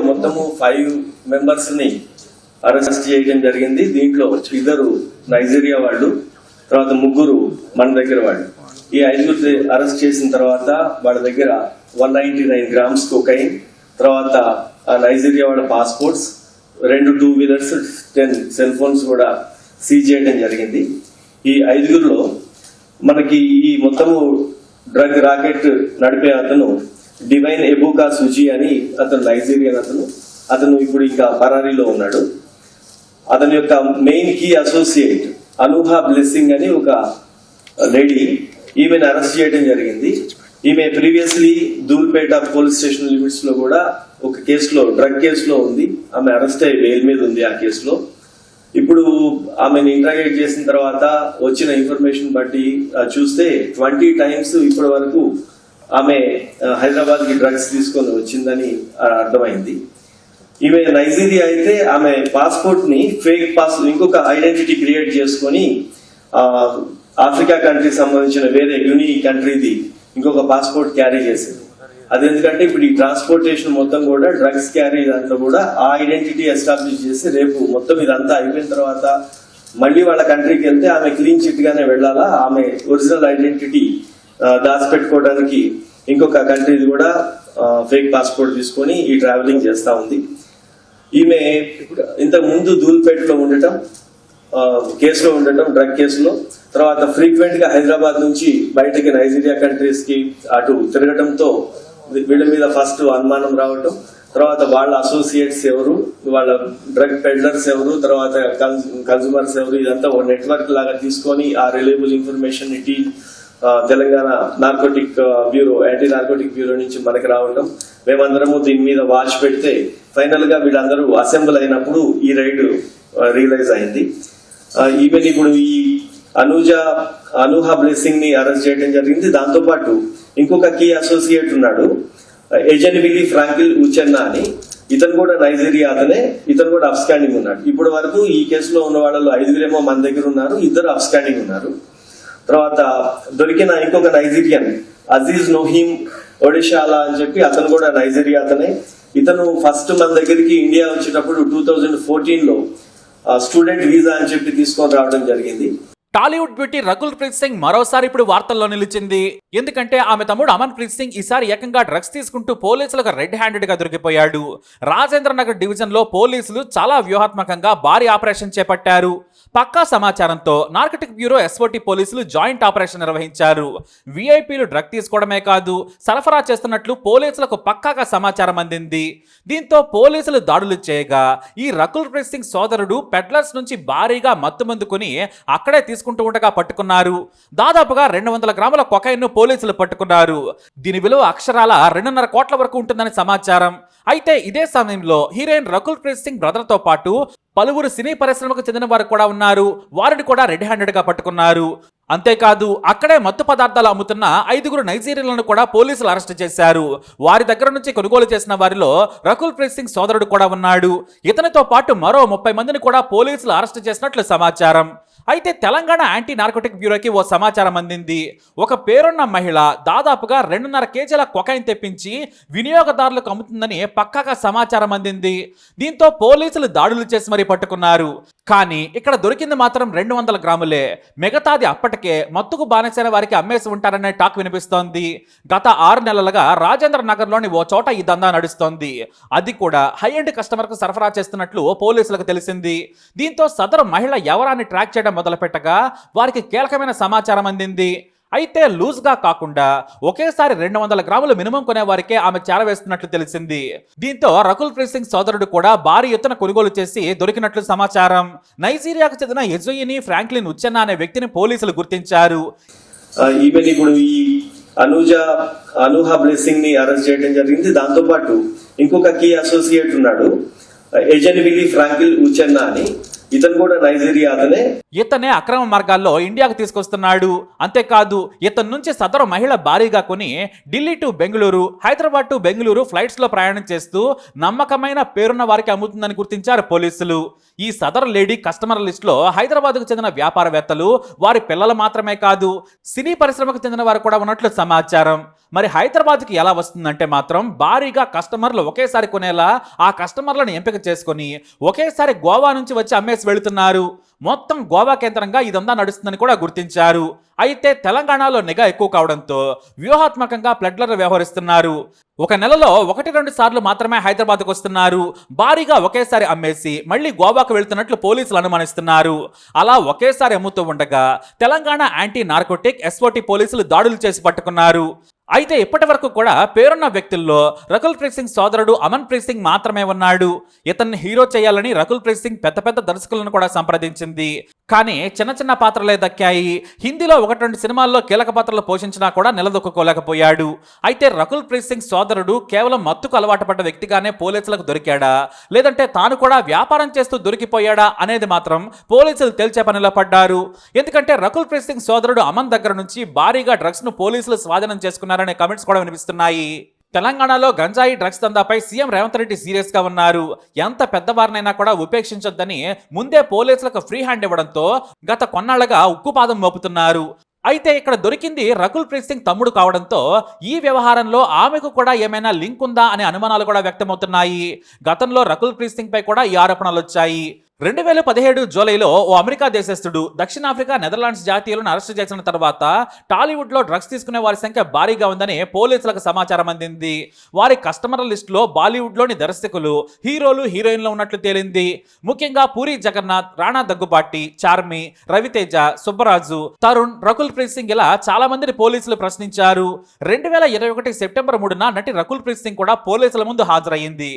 మొత్తము 5 మెంబర్స్ ని అరెస్ట్ చేయడం జరిగింది. దీంట్లో 2 నైజీరియా వాళ్ళు, తర్వాత 3 మన దగ్గర వాళ్ళు. ఈ 5 అరెస్ట్ చేసిన తర్వాత వాళ్ళ దగ్గర 199 grams కోకైన్, తర్వాత నైజీరియా వాళ్ళ పాస్పోర్ట్స్, 2 2 వీలర్స్, 10 సెల్ ఫోన్స్ కూడా సీజ్ చేయడం జరిగింది. ఈ 5లో మనకి ఈ మొత్తము డ్రగ్ రాకెట్ నడిపే అతను డివైన్ ఎబుకా సుజీ అని అతను నైజీరియన్ అతను ఇప్పుడు ఇంకా పరారీలో ఉన్నాడు. అతని యొక్క మెయిన్ కీ అసోసియేట్ అనుహా బ్లెస్సింగ్ అని ఒక లేడీ, ఈమెను అరెస్ట్ చేయడం జరిగింది. ఈమె previously Dhoolpet police station limits లో కూడా ఒక కేసులో, డ్రగ్ కేసులో ఉంది. ఆమె అరెస్ట్ అయ్యి బెయిల్ మీద ఉంది ఆ కేసులో. ఇప్పుడు ఆమెను ఇంట్రాగేట్ చేసిన తర్వాత వచ్చిన ఇన్ఫర్మేషన్ బట్టి చూస్తే 20 times ఇప్పటి వరకు ఆమె హైదరాబాద్ కి డ్రగ్స్ తీసుకొని వచ్చిందని అర్థమైంది. ఈమె నైజీరియా అయితే ఆమె పాస్పోర్ట్ ని ఇంకొక ఐడెంటిటీ క్రియేట్ చేసుకొని ఆఫ్రికా కంట్రీ సంబంధించిన వేరే యూని కంట్రీది ఇంకొక పాస్పోర్ట్ క్యారీ చేసింది. అది ఎందుకంటే ఇప్పుడు ఈ ట్రాన్స్పోర్టేషన్ మొత్తం కూడా డ్రగ్స్ క్యారీ దాంట్లో కూడా ఆ ఐడెంటిటీ ఎస్టాబ్లిష్ చేసి రేపు మొత్తం ఇదంతా అయిపోయిన తర్వాత మళ్ళీ వాళ్ళ కంట్రీకి వెళ్తే ఆమె క్లీన్ చిట్ గానే వెళ్లాలా. ఆమె ఒరిజినల్ ఐడెంటిటీ దాచిపెట్టుకోవడానికి ఇంకొక కంట్రీది కూడా ఫేక్ పాస్పోర్ట్ తీసుకొని ఈ ట్రావెలింగ్ చేస్తా ఉంది. ఈమె ఇంతకు ముందు ధూల్పేటలో ఉండటం, కేసులో ఉండటం, డ్రగ్ కేసులో, తర్వాత ఫ్రీక్వెంట్ గా హైదరాబాద్ నుంచి బయటకి నైజీరియా కంట్రీస్ కి అటు తిరగటంతో వీళ్ళ మీద ఫస్ట్ అనుమానం రావటం, తర్వాత వాళ్ళ అసోసియేట్స్ ఎవరు, వాళ్ళ డ్రగ్ పెడ్లర్స్ ఎవరు, తర్వాత కన్సూమర్స్ ఎవరు, ఇదంతా ఒక నెట్వర్క్ లాగా తీసుకొని ఆ రిలయబుల్ ఇన్ఫర్మేషన్ ని Telangana narcotic bureau, anti narcotic bureau నుంచి మనకి రావటం, మేమందరము దీని మీద వాచ్ పెడితే ఫైనల్ గా వీళ్ళందరూ అసెంబ్ల్ అయినప్పుడు ఈ రైడ్ రియలైజ్ అయింది. ఈవెన్ ఇప్పుడు ఈ అనుహా బ్లెస్సింగ్ ని అరెస్ట్ చేయడం జరిగింది. దాంతో పాటు ఇంకొక కీ అసోసియేట్ ఉన్నాడు, ఎజెన్విలి ఫ్రాంకిల్ ఉచెన్నా అని. ఇతను కూడా నైజీరియా అతనే, ఇతను కూడా అబ్స్కాండింగ్ ఉన్నాడు. ఇప్పటి వరకు ఈ కేసులో ఉన్న వాళ్ళలో 5 మన దగ్గర ఉన్నారు, 2 అబ్స్కాండింగ్ ఉన్నారు. తర్వాత దొరికిన ఇంకొక నైజీరియన్ అజీజ్ నోహీమ్ ఒడిషాలా అని చెప్పి అతను కూడా నైజీరియా అతనే. ఇతను ఫస్ట్ మన దగ్గరికి ఇండియా వచ్చేటప్పుడు 2014లో స్టూడెంట్ వీసా అని చెప్పి తీసుకొని రావడం జరిగింది. టాలీవుడ్ బ్యూటీ రకుల్ ప్రీత్ సింగ్ మరోసారి ఇప్పుడు వార్తల్లో నిలిచింది. ఎందుకంటే ఆమె తమ్ముడు అమన్ ప్రీత్ సింగ్ ఈసారి ఏకంగా డ్రగ్స్ తీసుకుంటూ పోలీసులకు రెడ్ హ్యాండెడ్ గా దొరికిపోయాడు. రాజేంద్ర నగర్ డివిజన్ లో పోలీసులు చాలా వ్యూహాత్మకంగా భారీ ఆపరేషన్ చేపట్టారు. పక్కా సమాచారంతో నార్కటిక్ బ్యూరో ఎస్ఓటి పోలీసులు జాయింట్ ఆపరేషన్ నిర్వహించారు. విఐపీలు డ్రగ్ తీసుకోవడమే కాదు, సరఫరా చేస్తున్నట్లు పోలీసులకు పక్కాగా సమాచారం అందింది. దీంతో పోలీసులు దాడులు చేయగా ఈ రకుల్ ప్రీత్ సింగ్ సోదరుడు పెడ్లర్స్ నుంచి భారీగా మత్తుమందు కొని అక్కడే తీసుకుంటూ ఉండగా పట్టుకున్నారు. దాదాపుగా 200 గ్రాముల కొకైన్ ను పోలీసులు పట్టుకున్నారు. దీని విలువ అక్షరాల 2.5 కోట్ల వరకు ఉంటుందని సమాచారం. అయితే ఇదే సమయంలో హీరోయిన్ రకుల్ ప్రీత్ సింగ్ బ్రదర్ తో పాటు పలువురు సినీ పరిశ్రమకు చెందిన వారు కూడా ఉన్నారు. వారిని కూడా రెడ్ హ్యాండెడ్ గా పట్టుకున్నారు. అంతేకాదు అక్కడే మత్తు పదార్థాలు అమ్ముతున్న 5 నైజీరియన్లను కూడా పోలీసులు అరెస్ట్ చేశారు. వారి దగ్గర నుంచి కొనుగోలు చేసిన వారిలో రకుల్ ప్రీత్ సింగ్ సోదరుడు కూడా ఉన్నాడు. ఇతనితో పాటు మరో 30 మందిని కూడా పోలీసులు అరెస్ట్ చేసినట్లు సమాచారం. అయితే తెలంగాణ యాంటీ నార్కోటిక్ బ్యూరోకి ఓ సమాచారం అందింది. ఒక పేరున్న మహిళ దాదాపుగా 2.5 కేజీల కొకైన్ తెప్పించి వినియోగదారులకు అమ్ముతుందని పక్కాగా సమాచారం అందింది. దీంతో పోలీసులు దాడులు చేసి మరీ పట్టుకున్నారు. కానీ ఇక్కడ దొరికింది మాత్రం 200 గ్రాములే. మిగతాది అప్పటికే మత్తుకు బానిసైన వారికి అమ్మేసి ఉంటారనే టాక్ వినిపిస్తోంది. గత 6 నెలలుగా రాజేంద్ర నగర్ లోని ఓ చోట ఈ దందా నడుస్తోంది. అది కూడా హై ఎండ్ కస్టమర్ కు సరఫరా చేస్తున్నట్లు పోలీసులకు తెలిసింది. దీంతో సదరు మహిళ ఎవరాన్ని ట్రాక్ చేయడం మొదలుపెట్టగా వారికి కీలకమైన సమాచారం అందింది. అయితే లూజ్ గా కాకుండా ఒకేసారి 200 గ్రాములు మినిమం కొనే వారికే ఆమె చేరవేస్తున్నట్లు తెలిసింది. దీంతో రకుల్ ప్రీత్ సింగ్ సోదరుడు కూడా భారీ ఎత్తున కొనుగోలు చేసి దొరికినట్లు సమాచారం. నైజీరియాకు చెందిన ఎజోయిని ఫ్రాంక్లిన్ ఉచెన్నా అనే వ్యక్తిని పోలీసులు గుర్తించారు. ఈవెన్ ఇప్పుడు ఈ అనుహా బ్లెస్సింగ్ ని అరెస్ట్ చేయడం జరిగింది. దాంతో పాటు ఇంకొక కీ అసోసియేట్ ఉన్నాడు, ఎజెన్విలి ఫ్రాంకిల్ ఉచెన్నా అని. ఇతను కూడా నైజీరియా అతనే. ఇతనే అక్రమ మార్గాల్లో ఇండియాకు తీసుకొస్తున్నాడు. అంతేకాదు ఇతని నుంచి సదరు మహిళ భారీగా కొని Delhi to Bengaluru, Hyderabad to Bengaluru flights లో ప్రయాణం చేస్తూ నమ్మకమైన పేరున్న వారికి అమ్ముతుందని గుర్తించారు పోలీసులు. ఈ సదరు లేడీ కస్టమర్ లిస్ట్ లో హైదరాబాద్ కు చెందిన వ్యాపారవేత్తలు, వారి పిల్లలు మాత్రమే కాదు సినీ పరిశ్రమకు చెందిన వారు కూడా ఉన్నట్లు సమాచారం. మరి హైదరాబాద్కి ఎలా వస్తుందంటే మాత్రం భారీగా కస్టమర్లు ఒకేసారి కొనేలా ఆ కస్టమర్లను ఎంపిక చేసుకొని ఒకేసారి గోవా నుంచి వచ్చి అమ్మేసి వెళుతున్నారు. మొత్తం గోవా కేంద్రంగా ఇదంతా నడుస్తుందని కూడా గుర్తించారు. అయితే తెలంగాణలో నిఘా ఎక్కువ కావడంతో వ్యూహాత్మకంగా ప్లెడ్లర్లు వ్యవహరిస్తున్నారు. ఒక నెలలో 1-2 సార్లు మాత్రమే హైదరాబాద్కు వస్తున్నారు. భారీగా ఒకేసారి అమ్మేసి మళ్ళీ గోవాకు వెళ్తున్నట్లు పోలీసులు అనుమానిస్తున్నారు. అలా ఒకేసారి అమ్ముతూ ఉండగా తెలంగాణ యాంటీ నార్కోటిక్ ఎస్ఓటీ పోలీసులు దాడులు చేసి పట్టుకున్నారు. అయితే ఇప్పటి వరకు కూడా పేరున్న వ్యక్తుల్లో రకుల్ ప్రీత్ సింగ్ సోదరుడు అమన్ ప్రీత్ సింగ్ మాత్రమే ఉన్నాడు. ఇతన్ని హీరో చేయాలని రకుల్ ప్రీత్ సింగ్ పెద్ద పెద్ద దర్శకులను కూడా సంప్రదించింది. కానీ చిన్న చిన్న పాత్రలే దక్కాయి. హిందీలో 1-2 సినిమాల్లో కీలక పాత్రలు పోషించినా కూడా నిలదొక్కుకోలేకపోయాడు. అయితే రకుల్ ప్రీత్ సింగ్ సోదరుడు కేవలం మత్తుకు అలవాటు పడ్డ వ్యక్తిగానే పోలీసులకు దొరికాడా, లేదంటే తాను కూడా వ్యాపారం చేస్తూ దొరికిపోయాడా అనేది మాత్రం పోలీసులు తేల్చే పనిలో పడ్డారు. ఎందుకంటే రకుల్ ప్రీత్ సింగ్ సోదరుడు అమన్ దగ్గర నుంచి భారీగా డ్రగ్స్ ను పోలీసులు స్వాధీనం చేసుకున్నారనే కామెంట్స్ కూడా వినిపిస్తున్నాయి. తెలంగాణలో గంజాయి డ్రగ్స్ దందాపై సీఎం రేవంత్ రెడ్డి సీరియస్ గా ఉన్నారు. ఎంత పెద్దవారినైనా కూడా ఉపేక్షించొద్దని ముందే పోలీసులకు ఫ్రీ హ్యాండ్ ఇవ్వడంతో గత కొన్నాళ్లుగా ఉక్కుపాదం మోపుతున్నారు. అయితే ఇక్కడ దొరికింది రకుల్ ప్రీత్ సింగ్ తమ్ముడు కావడంతో ఈ వ్యవహారంలో ఆమెకు కూడా ఏమైనా లింక్ ఉందా అనే అనుమానాలు కూడా వ్యక్తమవుతున్నాయి. గతంలో రకుల్ ప్రీత్ సింగ్ పై కూడా ఈ ఆరోపణలు వచ్చాయి. 2017 జూలైలో ఓ అమెరికా దేశస్థుడు దక్షిణాఫ్రికా నెదర్లాండ్స్ జాతీయులను అరెస్టు చేసిన తర్వాత టాలీవుడ్ లో డ్రగ్స్ తీసుకునే వారి సంఖ్య భారీగా ఉందని పోలీసులకు సమాచారం అందింది. వారి కస్టమర్ల లిస్టులో బాలీవుడ్ లోని దర్శకులు, హీరోలు, హీరోయిన్లు ఉన్నట్లు తేలింది. ముఖ్యంగా పూరి జగన్నాథ్, రాణా దగ్గుబాటి, చార్మి, రవితేజ, సుబ్బరాజు, తరుణ్, రకుల్ ప్రీత్ సింగ్ ఇలా చాలా మందిని పోలీసులు ప్రశ్నించారు. 2021 సెప్టెంబర్ 3న నటి రకుల్ ప్రీత్ సింగ్ కూడా పోలీసుల ముందు హాజరయ్యింది.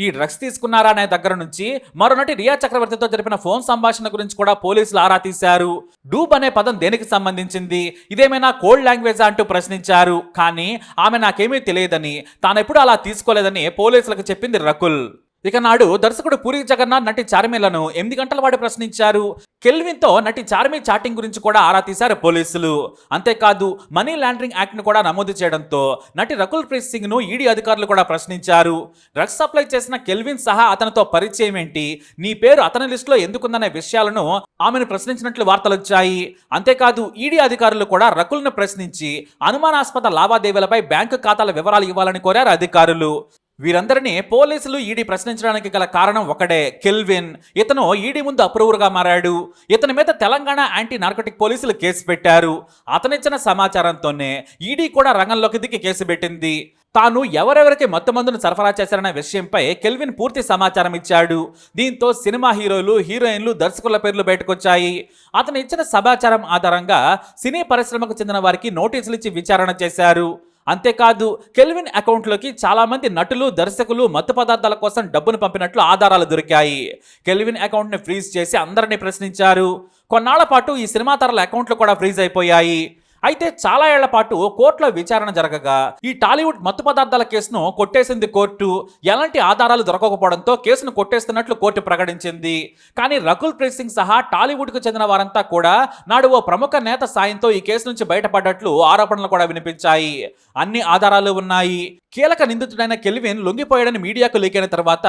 ఈ డ్రగ్స్ తీసుకున్నారా అనే దగ్గర నుంచి మరో నటి రియా చక్రవర్తి తో జరిపిన ఫోన్ సంభాషణ గురించి కూడా పోలీసులు ఆరా తీశారు. డూబ్ అనే పదం దేనికి సంబంధించింది, ఇదేమైనా కోడ్ లాంగ్వేజ్ అంటూ ప్రశ్నించారు. కానీ ఆమె నాకేమీ తెలియదని, తానెప్పుడు అలా తీసుకోలేదని పోలీసులకు చెప్పింది రకుల్. ఇక నాడు దర్శకుడు పూరి జగన్నాథ్, నటి చార్మిలను 8 గంటల పాటు ప్రశ్నించారు. కెల్విన్ తో నటి చార్మి చాటింగ్ గురించి కూడా ఆరా తీశారు పోలీసులు. అంతేకాదు మనీ లాండరింగ్ యాక్ట్ ను కూడా నమోదు చేయడంతో నటి రకుల్ ప్రీత్ సింగ్ ను ఈడీ అధికారులు కూడా ప్రశ్నించారు. డ్రగ్స్ సప్లై చేసిన కెల్విన్ సహా అతనితో పరిచయం ఏంటి, నీ పేరు అతని లిస్టులో ఎందుకుందనే విషయాలను ఆమెను ప్రశ్నించినట్లు వార్తలు వచ్చాయి. అంతేకాదు ఈడీ అధికారులు కూడా రకుల్ ను ప్రశ్నించి అనుమానాస్పద లావాదేవీలపై బ్యాంకు ఖాతాల వివరాలు ఇవ్వాలని కోరారు అధికారులు. వీరందరినీ పోలీసులు ఈడీ ప్రశ్నించడానికి గల కారణం ఒకడే, కెల్విన్. ఇతను ఈడీ ముందు అప్రూవర్గా మారాడు. ఇతని మీద తెలంగాణ యాంటీ నార్కోటిక్ పోలీసులు కేసు పెట్టారు. అతనిచ్చిన సమాచారంతోనే ఈడీ కూడా రంగంలోకి దిగి కేసు పెట్టింది. తాను ఎవరెవరికి మత్తుమందును సరఫరా చేశారనే విషయంపై కెల్విన్ పూర్తి సమాచారం ఇచ్చాడు. దీంతో సినిమా హీరోలు, హీరోయిన్లు, దర్శకుల పేర్లు బయటకొచ్చాయి. అతను ఇచ్చిన సమాచారం ఆధారంగా సినీ పరిశ్రమకు చెందిన వారికి నోటీసులు ఇచ్చి విచారణ చేశారు. అంతేకాదు కెల్విన్ అకౌంట్లోకి చాలా మంది నటులు, దర్శకులు మత్తు పదార్థాల కోసం డబ్బును పంపినట్లు ఆధారాలు దొరికాయి. కెల్విన్ అకౌంట్ ని ఫ్రీజ్ చేసి అందరినీ ప్రశ్నించారు. కొన్నాళ్ల పాటు ఈ సినిమా తారల అకౌంట్లు కూడా ఫ్రీజ్ అయిపోయాయి. అయితే చాలా ఏళ్ల పాటు కోర్టులో విచారణ జరగగా ఈ టాలీవుడ్ మత్తు పదార్థాల కేసును కొట్టేసింది కోర్టు. ఎలాంటి ఆధారాలు దొరకకపోవడంతో కేసును కొట్టేస్తున్నట్లు కోర్టు ప్రకటించింది. కానీ రకుల్ ప్రీత్ సింగ్ సహా టాలీవుడ్ కు చెందిన వారంతా కూడా నాడు ఓ ప్రముఖ నేత సాయంతో ఈ కేసు నుంచి బయటపడ్డట్లు ఆరోపణలు కూడా వినిపించాయి. అన్ని ఆధారాలు ఉన్నాయి. కీలక నిందితుడైన కెల్విన్ లొంగిపోయాడని మీడియాకు లీకైన తర్వాత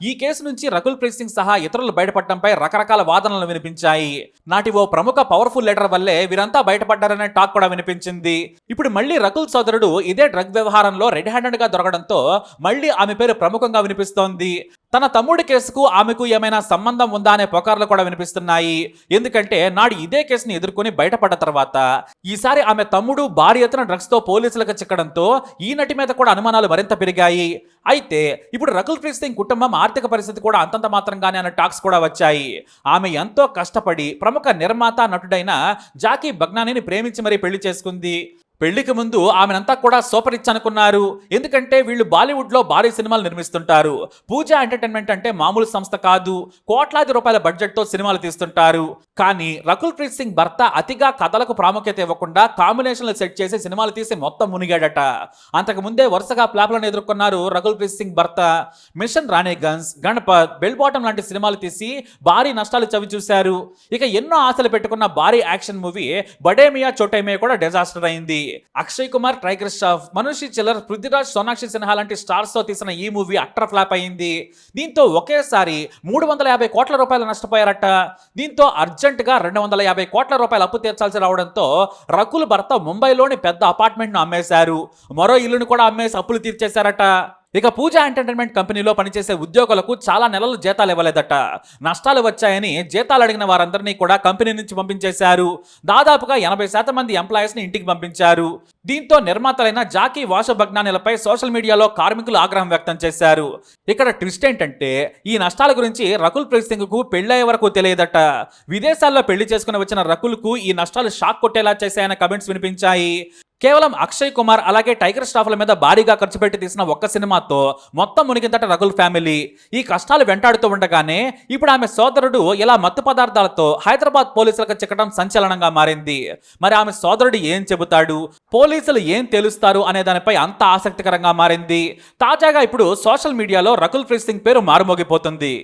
ఈ కేసు నుంచి రకుల్ ప్రీత్ సింగ్ సహా ఇతరులు బయటపడటంపై రకరకాల వాదనలు వినిపించాయి. నాటి ఓ ప్రముఖ పవర్ఫుల్ లీడర్ వల్లే వీరంతా బయటపడ్డారనే టాక్ కూడా వినిపించింది. ఇప్పుడు మళ్ళీ రకుల్ సోదరుడు ఇదే డ్రగ్ వ్యవహారంలో రెడ్ హ్యాండెడ్ గా దొరకడంతో మళ్ళీ ఆమె పేరు ప్రముఖంగా వినిపిస్తోంది. తన తమ్ముడి కేసుకు ఆమెకు ఏమైనా సంబంధం ఉందా అనే పుకార్లు కూడా వినిపిస్తున్నాయి. ఎందుకంటే నాడు ఇదే కేసుని ఎదుర్కొని బయటపడ్డ తర్వాత ఈసారి ఆమె తమ్ముడు భారీ ఎత్తున డ్రగ్స్ తో పోలీసులకు చిక్కడంతో ఈ నటి మీద కూడా అనుమానాలు మరింత పెరిగాయి. అయితే ఇప్పుడు రకుల్ ప్రీత్ సింగ్ కుటుంబం ఆర్థిక పరిస్థితి కూడా అంతంత మాత్రంగానే అనే టాక్స్ కూడా వచ్చాయి. ఆమె ఎంతో కష్టపడి ప్రముఖ నిర్మాత, నటుడైన జాకీ బగ్నానీని ప్రేమించి మరీ పెళ్లి చేసుకుంది. పెళ్లికి ముందు ఆమెనంతా కూడా సూపర్ రిచ్ అనుకున్నారు. ఎందుకంటే వీళ్ళు బాలీవుడ్ లో భారీ సినిమాలు నిర్మిస్తుంటారు. పూజా ఎంటర్టైన్మెంట్ అంటే మామూలు సంస్థ కాదు. కోట్లాది రూపాయల బడ్జెట్ తో సినిమాలు తీస్తుంటారు. కానీ రకుల్ ప్రీత్ సింగ్ భర్త అతిగా కథలకు ప్రాముఖ్యత ఇవ్వకుండా కాంబినేషన్లు సెట్ చేసి సినిమాలు తీసి మొత్తం మునిగాడట. అంతకు ముందే వరుసగా ఫ్లాప్లను ఎదుర్కొన్నారు రకుల్ ప్రీత్ సింగ్ భర్త. Mission Raniganj, Ganapath, bell bottom లాంటి సినిమాలు తీసి భారీ నష్టాలు చవి చూశారు. ఇక ఎన్నో ఆశలు పెట్టుకున్న భారీ యాక్షన్ మూవీ బడే మియా చోటే మియా కూడా డిజాస్టర్ అయింది. అక్షయ్ కుమార్, టైగర్ ష్రాఫ్, మనుషి చిల్లర్, పృథ్వీరాజ్, సోనాక్షి సిన్హా లాంటి స్టార్స్ తో తీసిన ఈ మూవీ అట్టర్ ఫ్లాప్ అయింది. దీంతో ఒకేసారి 350 కోట్ల రూపాయలు నష్టపోయారట. దీంతో అర్జెంట్ గా 250 కోట్ల రూపాయలు అప్పు తీర్చాల్సి రావడంతో రకుల్ భర్త ముంబైలోని పెద్ద అపార్ట్మెంట్ ను అమ్మేశారు. మరో ఇల్లును కూడా అమ్మేసి అప్పులు తీర్చేశారట. ఇక పూజ ఎంటర్టైన్మెంట్ కంపెనీలో పనిచేసే ఉద్యోగులకు చాలా నెలలు జీతాలు ఇవ్వలేదట. నష్టాలు వచ్చాయని జీతాలు అడిగిన వారందరినీ కూడా కంపెనీ నుంచి పంపించేశారు. దాదాపుగా 80% మంది ఎంప్లాయీస్ ని ఇంటికి పంపించారు. దీంతో నిర్మాతలైన జాకీ వాషభగ్నానిలపై సోషల్ మీడియాలో కార్మికులు ఆగ్రహం వ్యక్తం చేశారు. ఇక్కడ ట్విస్ట్ ఏంటంటే ఈ నష్టాల గురించి రకుల్ ప్రీత్ సింగ్ కు పెళ్లయ్యే వరకు తెలియదట. విదేశాల్లో పెళ్లి చేసుకుని వచ్చిన రకుల్ కు ఈ నష్టాలు షాక్ కొట్టేలా చేశాయన్న కమెంట్స్ వినిపించాయి. కేవలం అక్షయ్ కుమార్ అలాగే టైగర్ ష్రాఫ్ల మీద భారీగా ఖర్చు పెట్టి తీసిన ఒక్క సినిమాతో మొత్తం మునిగిందట రకుల్ ఫ్యామిలీ. ఈ కష్టాలు వెంటాడుతూ ఉండగానే ఇప్పుడు ఆమె సోదరుడు ఇలా మత్తు పదార్థాలతో హైదరాబాద్ పోలీసులకు చిక్కడం సంచలనంగా మారింది. మరి ఆమె సోదరుడు ఏం చెబుతాడు, పోలీసులు ఏం తెలుస్తారు అనే దానిపై అంత ఆసక్తికరంగా మారింది. తాజాగా ఇప్పుడు సోషల్ మీడియాలో రకుల్ ప్రీత్ సింగ్ పేరు మారుమోగిపోతుంది.